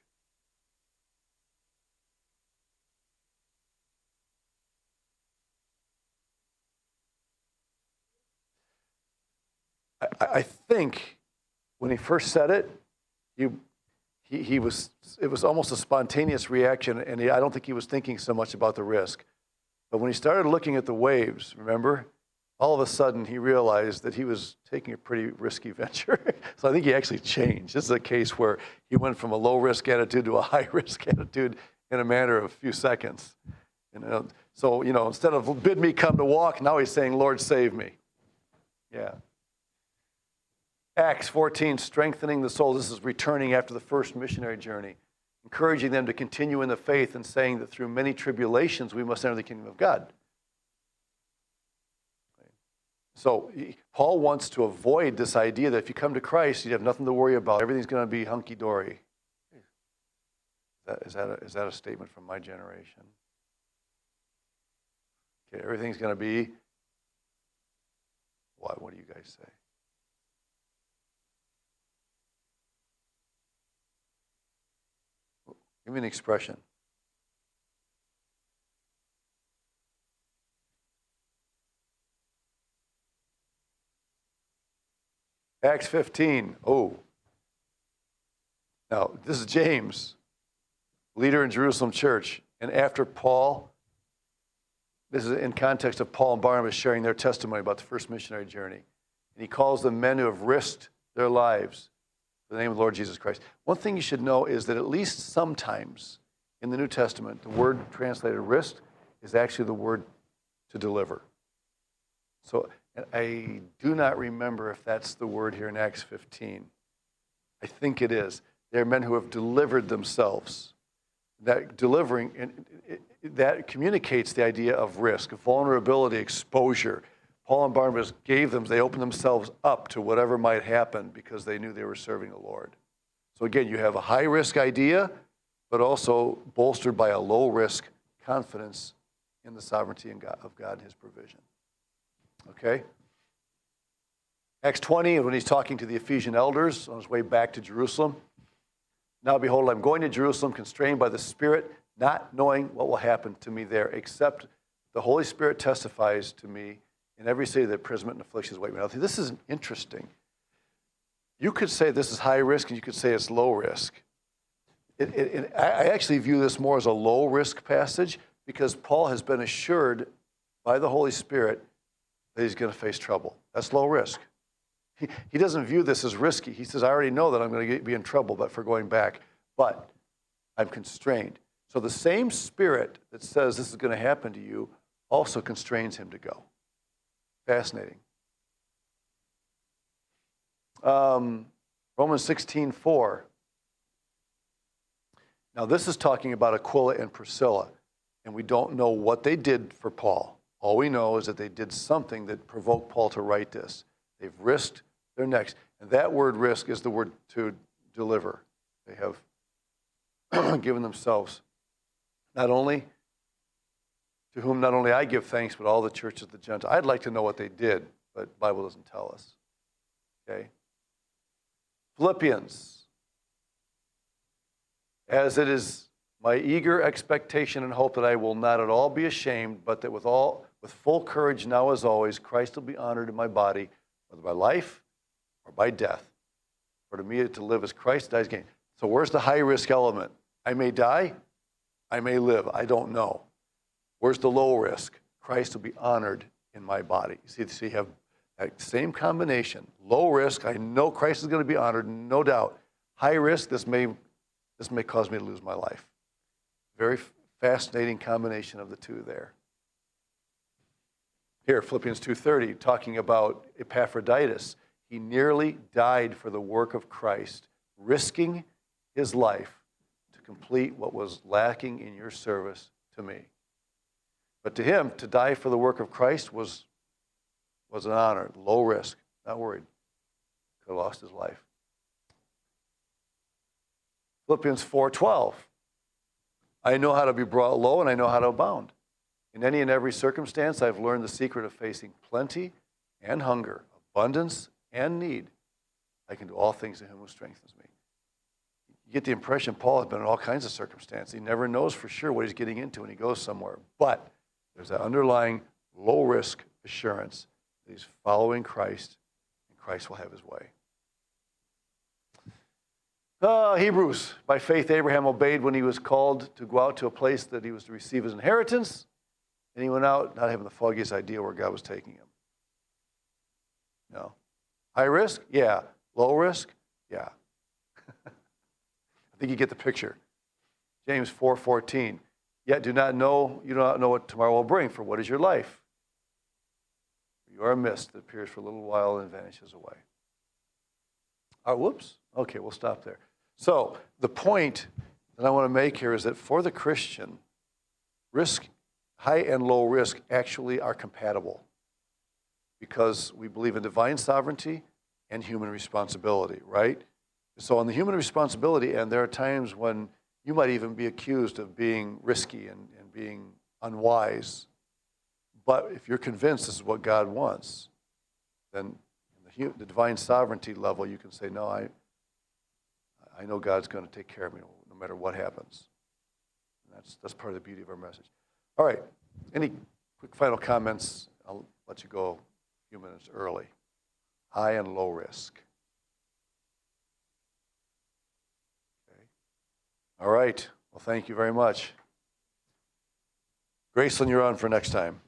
[SPEAKER 1] I think when he first said it, it was almost a spontaneous reaction, and I don't think he was thinking so much about the risk. But when he started looking at the waves, remember, all of a sudden he realized that he was taking a pretty risky venture. So I think he actually changed. This is a case where he went from a low-risk attitude to a high-risk attitude in a matter of a few seconds. So instead of bid me come to walk, now he's saying, Lord, save me. Yeah. Acts 14, strengthening the soul. This is returning after the first missionary journey, encouraging them to continue in the faith and saying that through many tribulations we must enter the kingdom of God. So Paul wants to avoid this idea that if you come to Christ, you have nothing to worry about. Everything's going to be hunky-dory. Is that a statement from my generation? Okay, everything's going to be what? What do you guys say? Give me an expression. Acts 15. Oh. Now, this is James, leader in Jerusalem church. And after Paul, this is in context of Paul and Barnabas sharing their testimony about the first missionary journey. And he calls them men who have risked their lives for the name of the Lord Jesus Christ. One thing you should know is that at least sometimes in the New Testament, the word translated risk is actually the word to deliver. So I do not remember if that's the word here in Acts 15. I think it is. They're men who have delivered themselves. That delivering, that communicates the idea of risk, vulnerability, exposure. Paul and Barnabas they opened themselves up to whatever might happen because they knew they were serving the Lord. So again, you have a high-risk idea, but also bolstered by a low-risk confidence in the sovereignty of God and his provision. Okay? Acts 20, when he's talking to the Ephesian elders on his way back to Jerusalem. Now behold, I'm going to Jerusalem, constrained by the Spirit, not knowing what will happen to me there, except the Holy Spirit testifies to me in every city that imprisonment and afflictions await me. Now, this is interesting. You could say this is high risk, and you could say it's low risk. I actually view this more as a low risk passage because Paul has been assured by the Holy Spirit that he's going to face trouble. That's low risk. He doesn't view this as risky. He says, I already know that I'm going to be in trouble for going back, but I'm constrained. So the same Spirit that says this is going to happen to you also constrains him to go. Fascinating. Romans 16:4. Now this is talking about Aquila and Priscilla, and we don't know what they did for Paul. All we know is that they did something that provoked Paul to write this. They've risked their necks. And that word risk is the word to deliver. They have given themselves not only to whom not only I give thanks, but all the churches of the Gentiles. I'd like to know what they did, but the Bible doesn't tell us. Okay? Philippians. As it is my eager expectation and hope that I will not at all be ashamed, but that with full courage now as always, Christ will be honored in my body, whether by life or by death. For to me to live as Christ, dies gain. So where's the high risk element? I may die, I may live, I don't know. Where's the low risk? Christ will be honored in my body. So you have that same combination. Low risk, I know Christ is going to be honored, no doubt. High risk, this may cause me to lose my life. Very fascinating combination of the two there. Here, Philippians 2:30, talking about Epaphroditus. He nearly died for the work of Christ, risking his life to complete what was lacking in your service to me. But to him, to die for the work of Christ was an honor, low risk, not worried. Could have lost his life. Philippians 4:12. I know how to be brought low and I know how to abound. In any and every circumstance, I've learned the secret of facing plenty and hunger, abundance and need. I can do all things in him who strengthens me. You get the impression Paul has been in all kinds of circumstances. He never knows for sure what he's getting into when he goes somewhere. But there's that underlying low-risk assurance that he's following Christ, and Christ will have his way. Hebrews, by faith Abraham obeyed when he was called to go out to a place that he was to receive his inheritance, and he went out not having the foggiest idea where God was taking him. No. High risk? Yeah. Low risk? Yeah. I think you get the picture. James 4:14. Yet you do not know what tomorrow will bring, for what is your life? You are a mist that appears for a little while and vanishes away. Whoops. Okay, we'll stop there. So the point that I want to make here is that for the Christian, risk, high and low risk actually are compatible because we believe in divine sovereignty and human responsibility, right? So on the human responsibility end, there are times when you might even be accused of being risky and being unwise. But if you're convinced this is what God wants, then the divine sovereignty level, you can say, no, I know God's going to take care of me no matter what happens. And that's part of the beauty of our message. All right, any quick final comments? I'll let you go a few minutes early. High and low risk. Okay. All right, well, thank you very much. Graceland, you're on for next time.